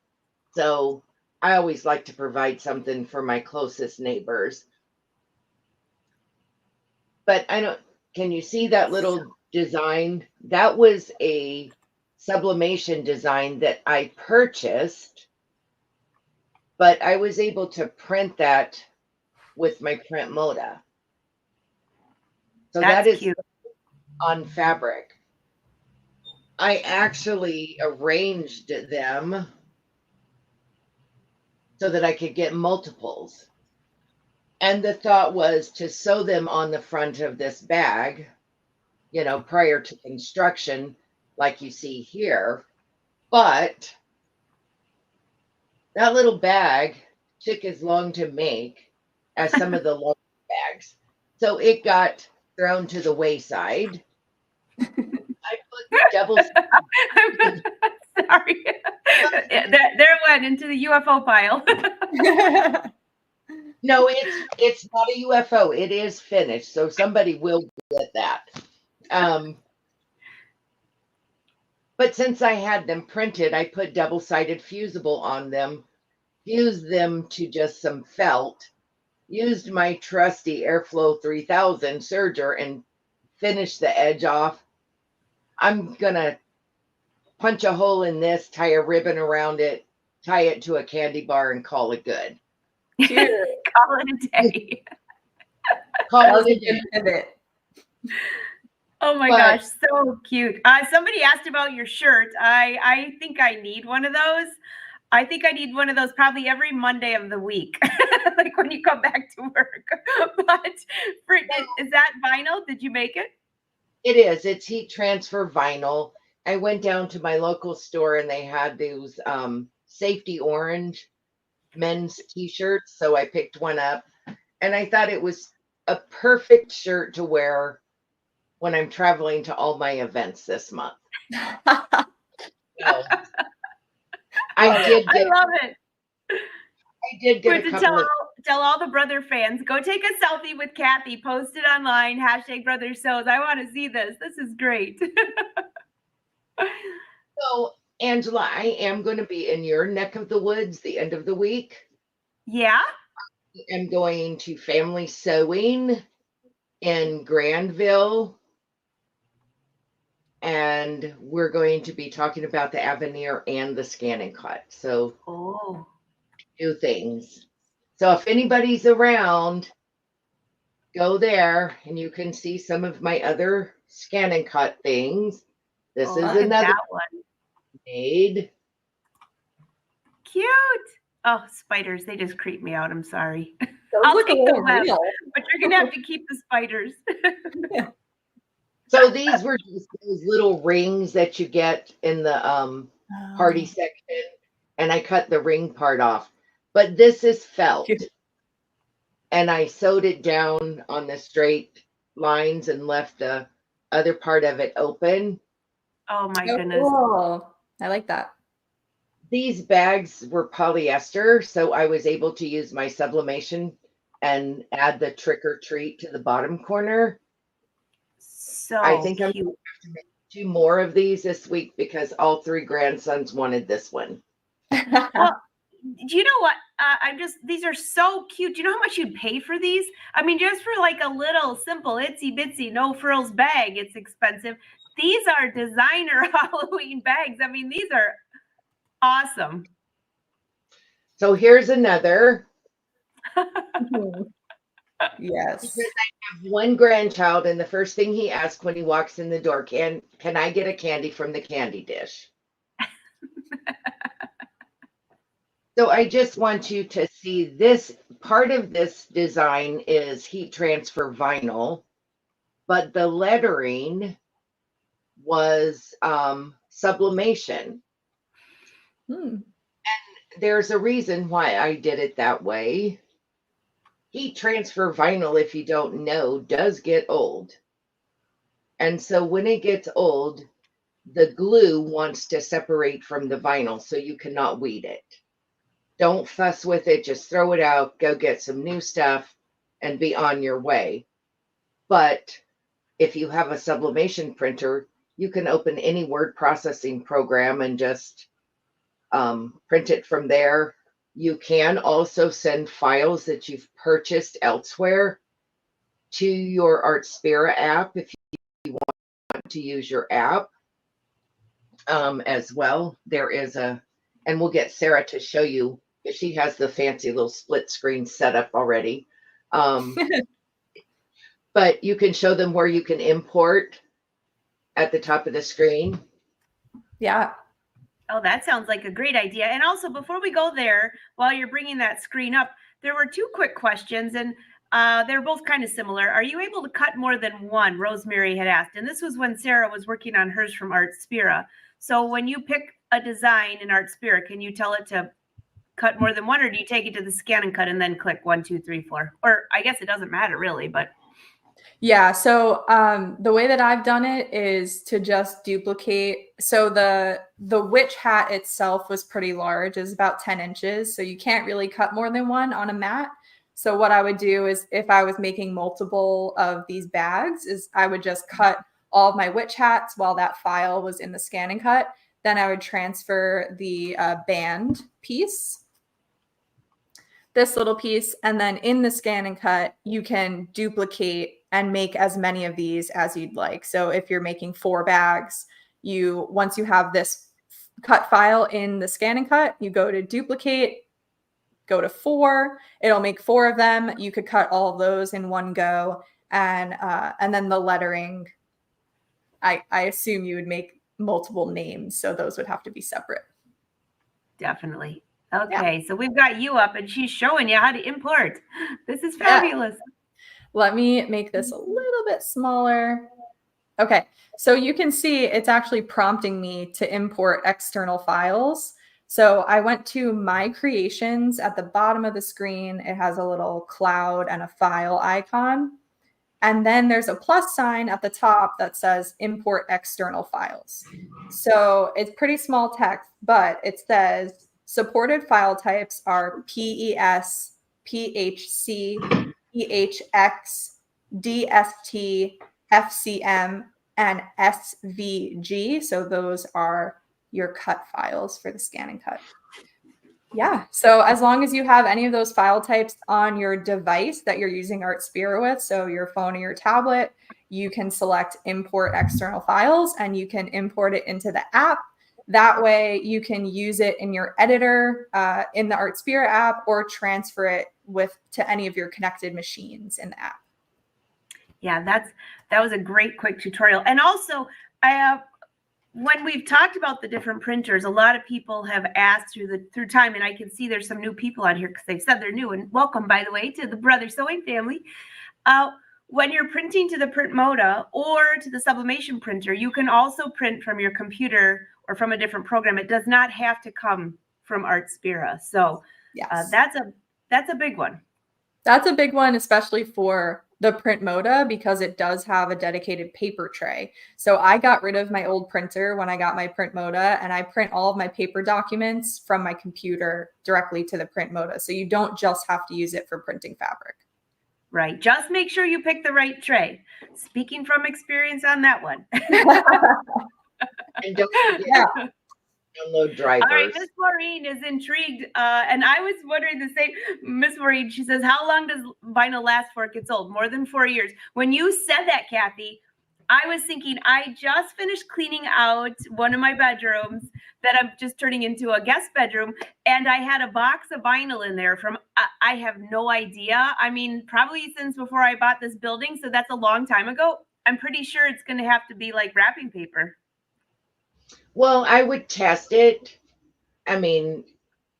So I always like to provide something for my closest neighbors. But I don't, can you see that little design? That was a sublimation design that I purchased, but I was able to print that with my print Moda. So that's that is cute. on fabric. I actually arranged them so that I could get multiples. And the thought was to sew them on the front of this bag, you know, prior to construction, like you see here. But that little bag took as long to make as some of the large bags. So it got thrown to the wayside. I put double. Sorry. There went into the UFO pile. No, it's not a UFO. It is finished. So somebody will get that. But since I had them printed, I put double-sided fusible on them, fused them to just some felt, used my trusty Airflow 3000 serger and finished the edge off. I'm going to punch a hole in this, tie a ribbon around it, tie it to a candy bar, and call it good. Call it a day. Call it a day. Oh my gosh, so cute. Somebody asked about your shirt. I think I need one of those. I think I need one of those probably every Monday of the week, like when you come back to work. But is that vinyl? Did you make it? It is. It's heat transfer vinyl. I went down to my local store and they had those safety orange men's t-shirts. So I picked one up and I thought it was a perfect shirt to wear when I'm traveling to all my events this month. So, I love it. I did get a couple tell all the brother fans, go take a selfie with Kathy, post it online, #BrotherSews. I want to see this. This is great. So, Angela, I am going to be in your neck of the woods the end of the week. Yeah? I'm going to Family Sewing in Grandville. And we're going to be talking about the Avenir and the ScanNCut. So, two things. So if anybody's around, go there and you can see some of my other ScanNCut things. This is another one made. Cute. Oh, spiders. They just creep me out. I'm sorry. I'll take the web, but you're going to have to keep the spiders. Yeah. So these were just those little rings that you get in the party section. And I cut the ring part off. But this is felt. Cute. And I sewed it down on the straight lines and left the other part of it open. Oh my goodness. Cool. I like that. These bags were polyester, so I was able to use my sublimation and add the trick or treat to the bottom corner. So I think I'm going to have to make 2 more of these this week because all 3 grandsons wanted this one. Well, do you know what? These are so cute. Do you know how much you'd pay for these? I mean, just for like a little simple itsy bitsy no frills bag, it's expensive. These are designer Halloween bags. I mean, these are awesome. So here's another. Yes. Because I have one grandchild, and the first thing he asks when he walks in the door, can I get a candy from the candy dish? So I just want you to see this. Part of this design is heat transfer vinyl, but the lettering was sublimation. And there's a reason why I did it that way. Heat transfer vinyl, if you don't know, does get old. And so when it gets old, the glue wants to separate from the vinyl, so you cannot weed it. Don't fuss with it. Just throw it out, go get some new stuff, and be on your way. But if you have a sublimation printer, you can open any word processing program and just print it from there. You can also send files that you've purchased elsewhere to your Artspira app if you want to use your app as well. There is and we'll get Sara to show you. She has the fancy little split screen setup already. But you can show them where you can import at the top of the screen. Yeah. Oh, that sounds like a great idea. And also, before we go there, while you're bringing that screen up, there were two quick questions, and they're both kind of similar. Are you able to cut more than one? Rosemary had asked, and this was when Sara was working on hers from Artspira. So when you pick a design in Artspira, can you tell it to cut more than one, or do you take it to the ScanNCut and then click 1, 2, 3, 4? Or I guess it doesn't matter really, but. Yeah, so the way that I've done it is to just duplicate. So the witch hat itself was pretty large, is about 10 inches. So you can't really cut more than one on a mat. So what I would do is, if I was making multiple of these bags, is I would just cut all of my witch hats while that file was in the ScanNCut. Then I would transfer the band piece, this little piece, and then in the ScanNCut, you can duplicate and make as many of these as you'd like. So if you're making 4 bags, once you have this cut file in the ScanNCut, you go to duplicate, go to 4, it'll make 4 of them. You could cut all of those in one go. And then the lettering, I assume you would make multiple names, so those would have to be separate. Definitely. Okay, so we've got you up, and she's showing you how to import. This is fabulous. Yeah. Let me make this a little bit smaller. Okay, so you can see it's actually prompting me to import external files. So I went to My Creations at the bottom of the screen. It has a little cloud and a file icon. And then there's a plus sign at the top that says Import External Files. So it's pretty small text, but it says supported file types are PES, PHC, PHX, DST, FCM, and SVG. So those are your cut files for the ScanNCut. Yeah, so as long as you have any of those file types on your device that you're using Artspira with, so your phone or your tablet, you can select Import External Files, and you can import it into the app. That way you can use it in your editor in the Artspira app, or transfer it to any of your connected machines in the app. Yeah, that was a great quick tutorial. And also, when we've talked about the different printers, a lot of people have asked through time, and I can see there's some new people on here because they've said they're new. And welcome, by the way, to the Brother Sewing family. When you're printing to the Print Moda or to the Sublimation printer, you can also print from your computer or from a different program. It does not have to come from Artspira. So yes. That's a big one. That's a big one, especially for the Print Moda, because it does have a dedicated paper tray. So I got rid of my old printer when I got my Print Moda, and I print all of my paper documents from my computer directly to the Print Moda. So you don't just have to use it for printing fabric. Right. Just make sure you pick the right tray. Speaking from experience on that one. And don't forget, download drivers. All right, Miss Maureen is intrigued, and I was wondering the same. Miss Maureen, she says, how long does vinyl last before it gets old? More than 4 years. When you said that, Kathy, I was thinking, I just finished cleaning out one of my bedrooms that I'm just turning into a guest bedroom, and I had a box of vinyl in there from, I have no idea. I mean, probably since before I bought this building, so that's a long time ago. I'm pretty sure it's going to have to be like wrapping paper. Well, I would test it. I mean,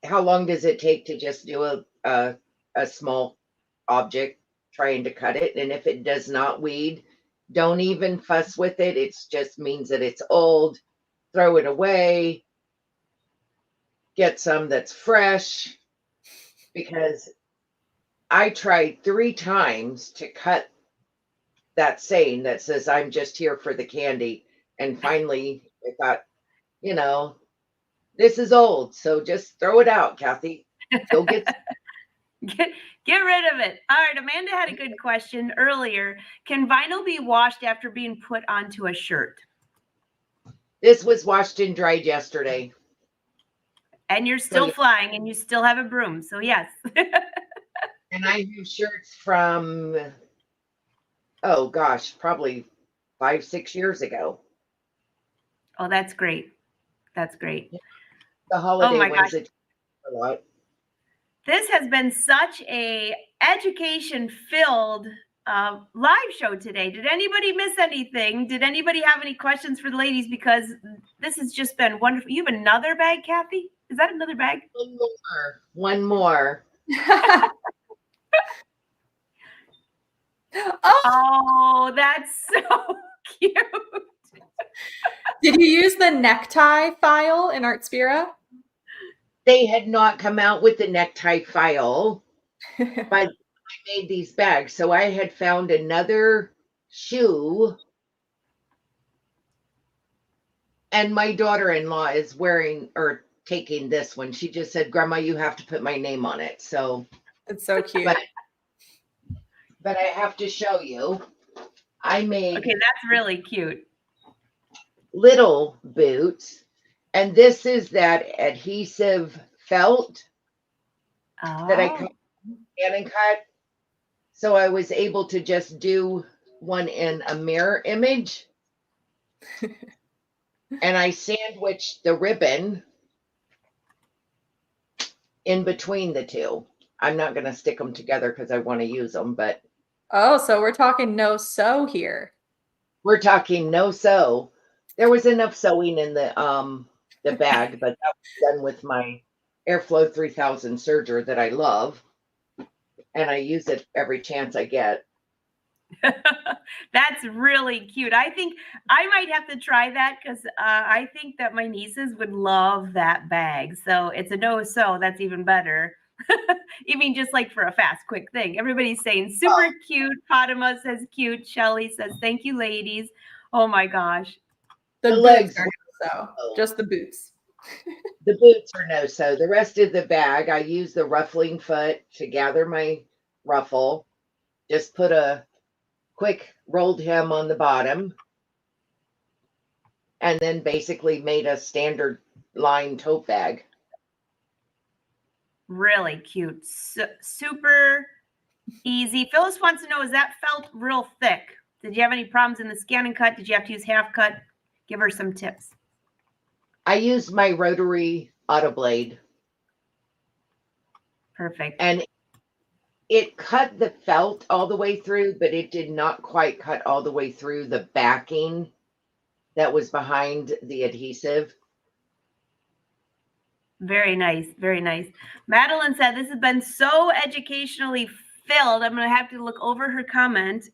how long does it take to just do a small object trying to cut it? And if it does not weed, don't even fuss with it. It just means that it's old. Throw it away. Get some that's fresh. Because I tried 3 times to cut that saying that says, I'm just here for the candy. And finally, I thought, you know, this is old, so just throw it out, Kathy. Go get rid of it. All right, Amanda had a good question earlier. Can vinyl be washed after being put onto a shirt? This was washed and dried yesterday. And you're still flying, and you still have a broom, so yes. And I have shirts from, oh gosh, probably 5-6 years ago. Oh, that's great. That's great. The holiday ones gosh. A lot. This has been such a education-filled live show today. Did anybody miss anything? Did anybody have any questions for the ladies? Because this has just been wonderful. You have another bag, Kathy? Is that another bag? One more. One more. Oh, that's so cute. Did you use the necktie file in Artspira? They had not come out with the necktie file, but I made these bags. So I had found another shoe, and my daughter-in-law is wearing or taking this one. She just said, Grandma, you have to put my name on it. So It's so cute. but I have to show you. I made Okay, that's really cute. little boots, and this is that adhesive felt that I cut and cut. So I was able to just do one in a mirror image. And I sandwiched the ribbon in between the two. I'm not going to stick them together because I want to use them, but Oh, so we're talking no sew here. we're talking no sew. There was enough sewing in the bag, but that was done with my Airflow 3000 serger that I love, and I use it every chance I get. That's really cute. I think I might have to try that because I think that my nieces would love that bag. So it's a no sew. That's even better. Even just like for a fast, quick thing. Everybody's saying super cute. Fatima says cute. Shelly says thank you, ladies. Oh my gosh. The legs boots are no sew, just the boots. The boots are no sew. The rest of the bag, I use the ruffling foot to gather my ruffle. Just put a quick rolled hem on the bottom, and then basically made a standard line tote bag. Really cute. Super easy. Phyllis wants to know, is that felt real thick? Did you have any problems in the ScanNCut? Did you have to use half cut? Give her some tips. I used my rotary auto blade. Perfect. And it cut the felt all the way through, but it did not quite cut all the way through the backing that was behind the adhesive. Very nice. Very nice. Madeline said, this has been so educationally filled. I'm going to have to look over her comment.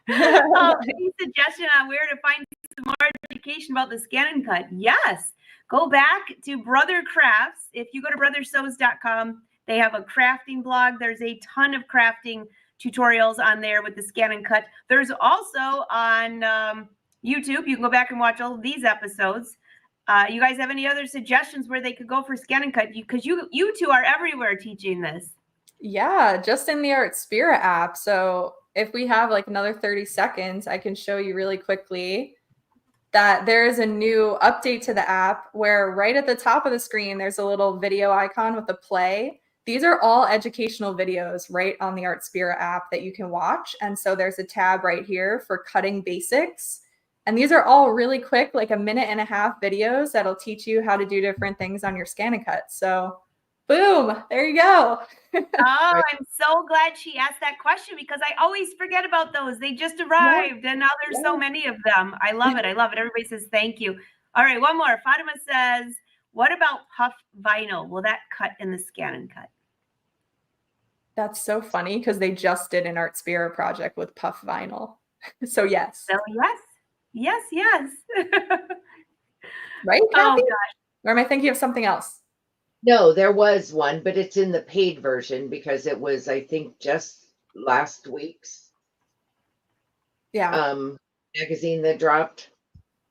Any suggestion on where to find some more education about the ScanNCut? Yes. Go back to Brother Crafts. If you go to brothersews.com, they have a crafting blog. There's a ton of crafting tutorials on there with the ScanNCut. There's also on YouTube. You can go back and watch all of these episodes. You guys have any other suggestions where they could go for ScanNCut? Because you two are everywhere teaching this. Yeah, just in the Artspira app. So if we have like another 30 seconds, I can show you really quickly that there is a new update to the app where right at the top of the screen, there's a little video icon with a play. These are all educational videos right on the Artspira app that you can watch. And so there's a tab right here for cutting basics. And these are all really quick, like 1.5 minute videos that'll teach you how to do different things on your ScanNCut. So boom, there you go. Oh, I'm so glad she asked that question because I always forget about those. They just arrived and now there's so many of them. I love it. I love it. Everybody says thank you. All right, one more. Fatima says, what about puff vinyl? Will that cut in the ScanNCut? That's so funny because they just did an Artspira project with puff vinyl. So yes. So yes. Right, Kathy? Oh gosh. Or am I thinking of something else? No, there was one, but it's in the paid version because it was, I think, just last week's magazine that dropped.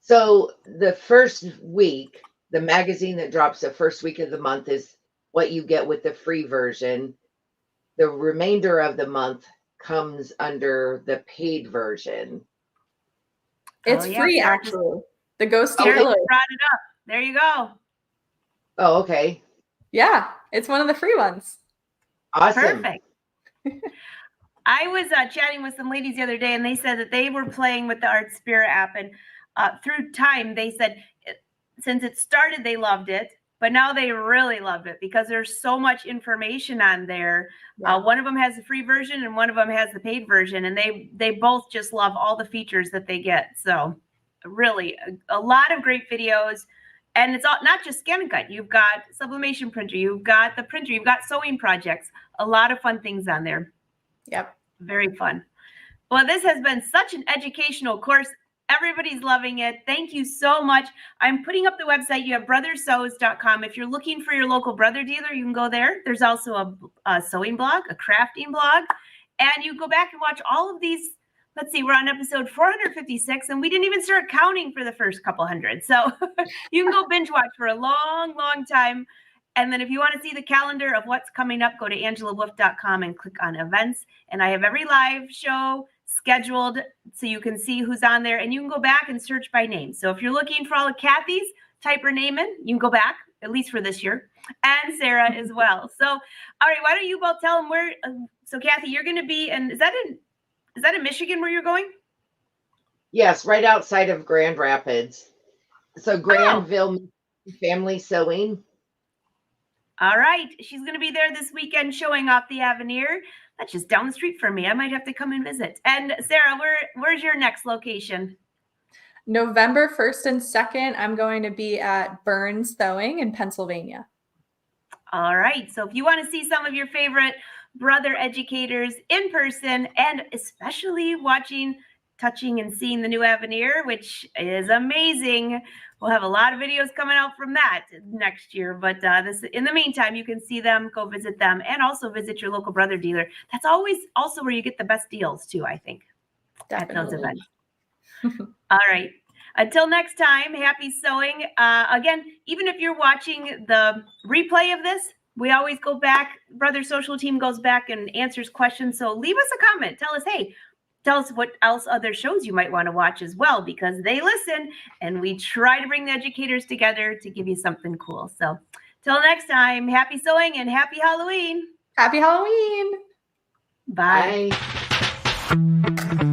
So the first week, the magazine that drops the first week of the month is what you get with the free version. The remainder of the month comes under the paid version. It's free, actually. The Ghosty Pillow. Pillow. Brought it up. There you go. Oh, okay. Yeah, it's one of the free ones. Awesome. Perfect. I was chatting with some ladies the other day, and they said that they were playing with the Artspira app, and through time, they said since it started, they loved it. but now they really love it because there's so much information on there. Yeah. One of them has the free version and one of them has the paid version, and they both just love all the features that they get. So really a lot of great videos. And it's all, not just ScanNCut. You've got sublimation printer, you've got the printer, you've got sewing projects, a lot of fun things on there. Yep. Very fun. Well, this has been such an educational course. Everybody's loving it. Thank you so much. I'm putting up the website. You have brothersews.com. If you're looking for your local brother dealer, you can go there. There's also a sewing blog, a crafting blog, and you go back and watch all of these. Let's see, we're on episode 456, and we didn't even start counting for the first couple hundred. So you can go binge watch for a long, long time. And then if you want to see the calendar of what's coming up, go to angelawolf.com and click on events. And I have every live show scheduled so you can see who's on there. And you can go back and search by name. So if you're looking for all of Kathy's, type her name in. You can go back, at least for this year. And Sara as well. So, all right, why don't you both tell them where. So Kathy, you're going to be, and is that in Michigan where you're going? Yes, right outside of Grand Rapids. So Granville Family Sewing. All right. She's going to be there this weekend showing off the Avenir. That's just down the street from me. I might have to come and visit. And Sara, where's your next location? November 1st and 2nd, I'm going to be at Burns Sewing in Pennsylvania. All right. So if you want to see some of your favorite brother educators in person, and especially watching, touching, and seeing the new Avenir, which is amazing. We'll have a lot of videos coming out from that next year. But in the meantime, you can see them, go visit them, and also visit your local brother dealer. That's always also where you get the best deals too, I think, Definitely. at those events. All right. Until next time, happy sewing. Again, even if you're watching the replay of this, we always go back. Brother Social Team goes back and answers questions. So leave us a comment. Tell us, hey, tell us what else other shows you might want to watch as well, because they listen and we try to bring the educators together to give you something cool. So till next time, happy sewing and happy Halloween. Happy Halloween. Bye. Bye.